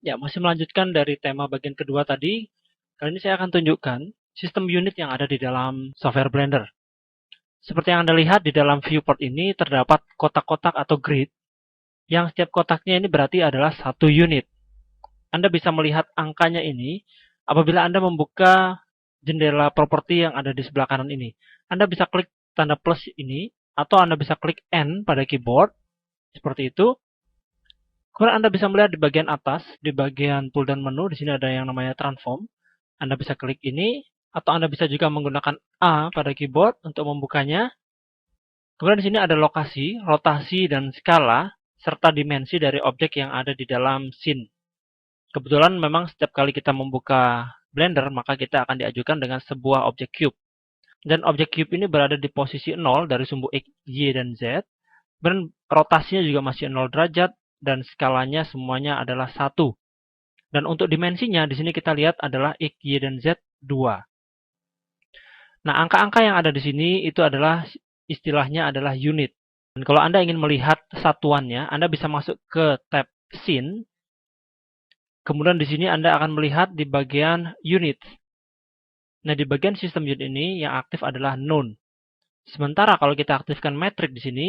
Ya, masih melanjutkan dari tema bagian kedua tadi. Kali ini saya akan tunjukkan sistem unit yang ada di dalam software Blender. Seperti yang Anda lihat di dalam viewport ini terdapat kotak-kotak atau grid, yang setiap kotaknya ini berarti adalah satu unit. Anda bisa melihat angkanya ini apabila Anda membuka jendela properti yang ada di sebelah kanan ini. Anda bisa klik tanda plus ini, atau Anda bisa klik N pada keyboard, seperti itu. Kemudian Anda bisa melihat di bagian atas, di bagian pull down menu, di sini ada yang namanya transform. Anda bisa klik ini, atau Anda bisa juga menggunakan A pada keyboard untuk membukanya. Kemudian di sini ada lokasi, rotasi, dan skala, serta dimensi dari objek yang ada di dalam scene. Kebetulan memang setiap kali kita membuka Blender, maka kita akan diajukan dengan sebuah objek cube. Dan objek cube ini berada di posisi 0 dari sumbu X, Y, dan Z. Dan rotasinya juga masih 0 derajat, dan skalanya semuanya adalah 1. Dan untuk dimensinya, di sini kita lihat adalah X, Y, dan Z 2. Nah, angka-angka yang ada di sini itu adalah istilahnya adalah unit. Dan kalau Anda ingin melihat satuannya, Anda bisa masuk ke tab Scene. Kemudian di sini Anda akan melihat di bagian unit. Nah, di bagian sistem unit ini yang aktif adalah none. Sementara kalau kita aktifkan metrik di sini,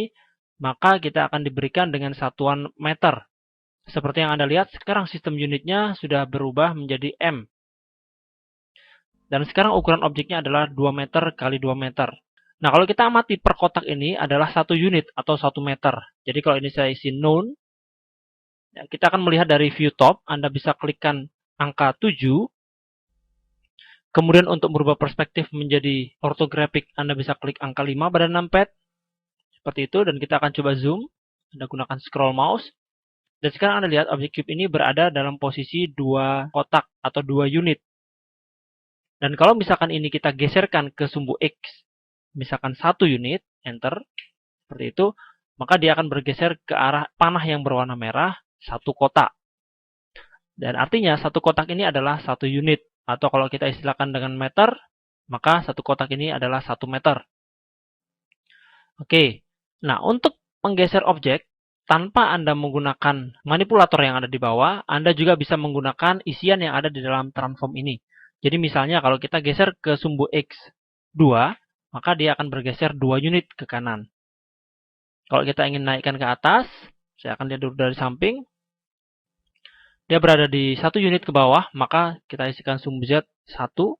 maka kita akan diberikan dengan satuan meter. Seperti yang Anda lihat, sekarang sistem unitnya sudah berubah menjadi M. Dan sekarang ukuran objeknya adalah 2 meter kali 2 meter. Nah, kalau kita amati per kotak ini adalah 1 unit atau 1 meter. Jadi kalau ini saya isi none, kita akan melihat dari view top, Anda bisa klikkan angka 7. Kemudian untuk merubah perspektif menjadi ortografik, Anda bisa klik angka 5 pada numpad. Seperti itu, dan kita akan coba zoom. Anda gunakan scroll mouse. Dan sekarang Anda lihat objek cube ini berada dalam posisi 2 kotak atau 2 unit. Dan kalau misalkan ini kita geserkan ke sumbu X, misalkan 1 unit, enter, seperti itu, maka dia akan bergeser ke arah panah yang berwarna merah, 1 kotak. Dan artinya 1 kotak ini adalah 1 unit. Atau kalau kita istilahkan dengan meter, maka 1 kotak ini adalah 1 meter. Oke, nah untuk menggeser objek, tanpa Anda menggunakan manipulator yang ada di bawah, Anda juga bisa menggunakan isian yang ada di dalam transform ini. Jadi misalnya kalau kita geser ke sumbu X 2, maka dia akan bergeser 2 unit ke kanan. Kalau kita ingin naikkan ke atas, saya akan lihat dulu dari samping. Dia berada di 1 unit ke bawah, maka kita isikan sumbu Z 1,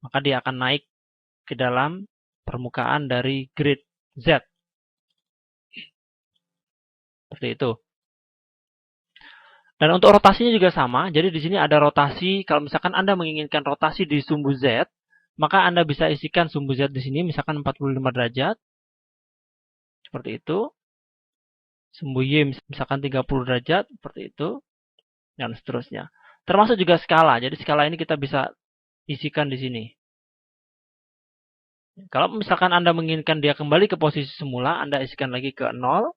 maka dia akan naik ke dalam permukaan dari grid Z. Seperti itu. Dan untuk rotasinya juga sama. Jadi di sini ada rotasi. Kalau misalkan Anda menginginkan rotasi di sumbu Z, maka Anda bisa isikan sumbu Z di sini, misalkan 45 derajat. Seperti itu. Sumbu Y misalkan 30 derajat. Seperti itu. Dan seterusnya. Termasuk juga skala. Jadi skala ini kita bisa isikan di sini. Kalau misalkan Anda menginginkan dia kembali ke posisi semula, Anda isikan lagi ke 0.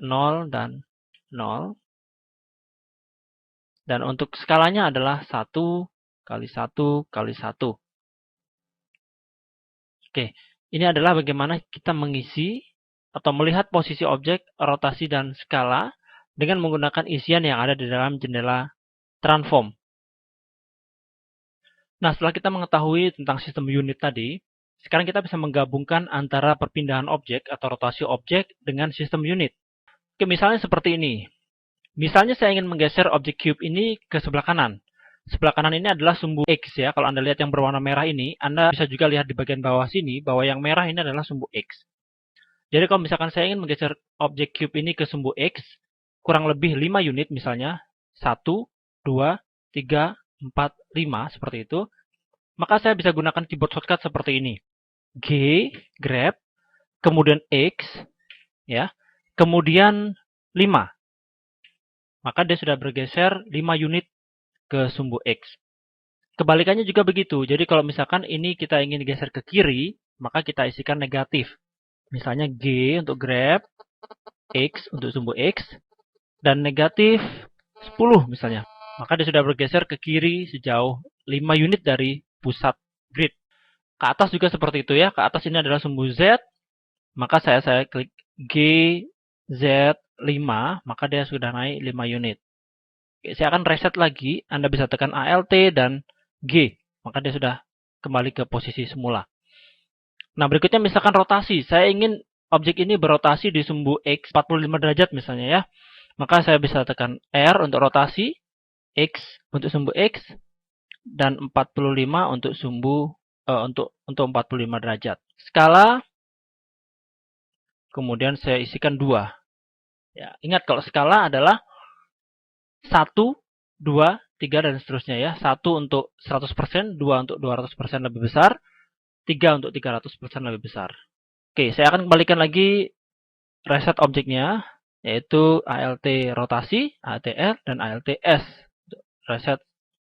0 dan 0. Dan untuk skalanya adalah 1 kali 1 kali 1. Oke, ini adalah bagaimana kita mengisi atau melihat posisi objek, rotasi, dan skala dengan menggunakan isian yang ada di dalam jendela transform. Nah, setelah kita mengetahui tentang sistem unit tadi, sekarang kita bisa menggabungkan antara perpindahan objek atau rotasi objek dengan sistem unit. Oke, misalnya seperti ini. Misalnya saya ingin menggeser objek cube ini ke sebelah kanan. Sebelah kanan ini adalah sumbu X ya. Kalau Anda lihat yang berwarna merah ini, Anda bisa juga lihat di bagian bawah sini bahwa yang merah ini adalah sumbu X. Jadi kalau misalkan saya ingin menggeser objek cube ini ke sumbu X, kurang lebih 5 unit misalnya, 1, 2, 3, 4, 5, seperti itu, maka saya bisa gunakan keyboard shortcut seperti ini. G, grab, kemudian X, ya, kemudian 5. Maka dia sudah bergeser 5 unit ke sumbu X. Kebalikannya juga begitu. Jadi kalau misalkan ini kita ingin geser ke kiri, maka kita isikan negatif. Misalnya G untuk grab, X untuk sumbu X, dan negatif 10 misalnya. Maka dia sudah bergeser ke kiri sejauh 5 unit dari pusat grid. Ke atas juga seperti itu ya. Ke atas ini adalah sumbu Z. Maka saya klik G, Z, 5, maka dia sudah naik 5 unit. Oke, saya akan reset lagi, Anda bisa tekan Alt dan G, maka dia sudah kembali ke posisi semula. Nah, berikutnya misalkan rotasi. Saya ingin objek ini berotasi di sumbu X 45 derajat misalnya ya. Maka saya bisa tekan R untuk rotasi, X untuk sumbu X, dan 45 untuk sumbu untuk 45 derajat. Skala, kemudian saya isikan 2. Ya, ingat kalau skala adalah 1, 2, 3, dan seterusnya ya. 1 untuk 100%, 2 untuk 200% lebih besar, 3 untuk 300% lebih besar. Oke, saya akan kembalikan lagi reset objeknya, yaitu ALT rotasi, ALTR, dan ALTS. Reset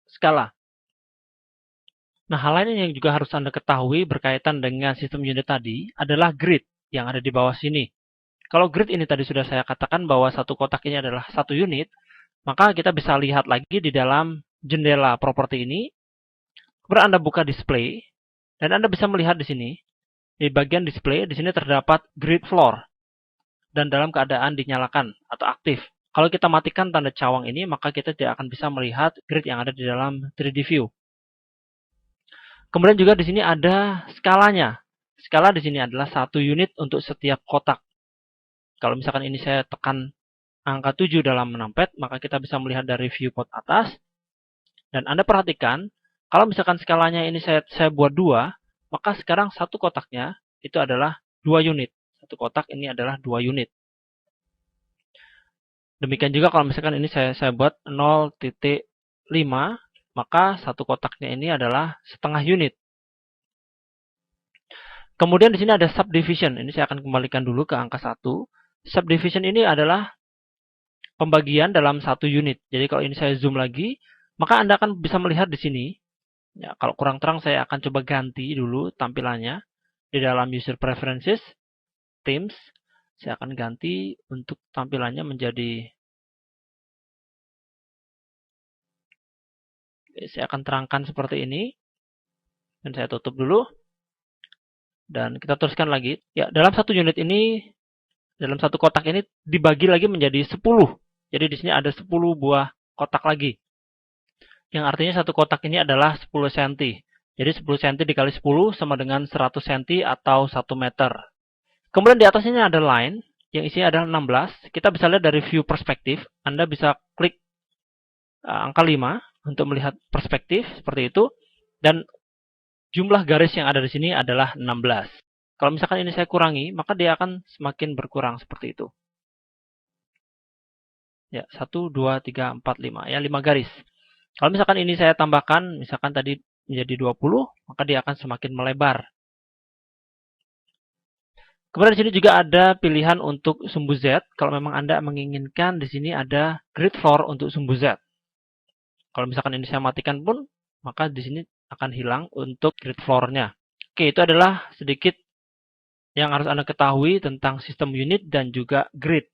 skala. Nah, hal lain yang juga harus Anda ketahui berkaitan dengan sistem unit tadi adalah grid yang ada di bawah sini. Kalau grid ini tadi sudah saya katakan bahwa satu kotak ini adalah satu unit, maka kita bisa lihat lagi di dalam jendela properti ini. Kemudian Anda buka display, dan Anda bisa melihat di sini, di bagian display, di sini terdapat grid floor, dan dalam keadaan dinyalakan atau aktif. Kalau kita matikan tanda cawang ini, maka kita tidak akan bisa melihat grid yang ada di dalam 3D view. Kemudian juga di sini ada skalanya. Skala di sini adalah 1 unit untuk setiap kotak. Kalau misalkan ini saya tekan angka 7 dalam numpad, maka kita bisa melihat dari viewport atas. Dan Anda perhatikan, kalau misalkan skalanya ini saya buat 2, maka sekarang satu kotaknya itu adalah 2 unit. Satu kotak ini adalah 2 unit. Demikian juga kalau misalkan ini saya buat 0,5, maka satu kotaknya ini adalah setengah unit. Kemudian di sini ada subdivision. Ini saya akan kembalikan dulu ke angka 1. Subdivision ini adalah pembagian dalam satu unit. Jadi kalau ini saya zoom lagi, maka Anda akan bisa melihat di sini. Ya, kalau kurang terang saya akan coba ganti dulu tampilannya di dalam user preferences, themes. Saya akan ganti untuk tampilannya menjadi, saya akan terangkan seperti ini. Dan saya tutup dulu. Dan kita teruskan lagi. Ya, dalam satu unit ini, dalam satu kotak ini dibagi lagi menjadi 10. Jadi di sini ada 10 buah kotak lagi. Yang artinya satu kotak ini adalah 10 cm. Jadi 10 cm dikali 10 sama dengan 100 cm atau 1 meter. Kemudian di atas ini ada line yang isinya adalah 16. Kita bisa lihat dari view perspektif. Anda bisa klik angka 5 untuk melihat perspektif seperti itu. Dan jumlah garis yang ada di sini adalah 16. Kalau misalkan ini saya kurangi, maka dia akan semakin berkurang seperti itu. Ya, 1, 2, 3, 4, 5. Ya, 5 garis. Kalau misalkan ini saya tambahkan, misalkan tadi menjadi 20, maka dia akan semakin melebar. Kemudian di sini juga ada pilihan untuk sumbu Z. Kalau memang Anda menginginkan, di sini ada grid floor untuk sumbu Z. Kalau misalkan ini saya matikan pun, maka di sini akan hilang untuk grid floor-nya. Oke, itu adalah sedikit yang harus Anda ketahui tentang sistem unit dan juga grid.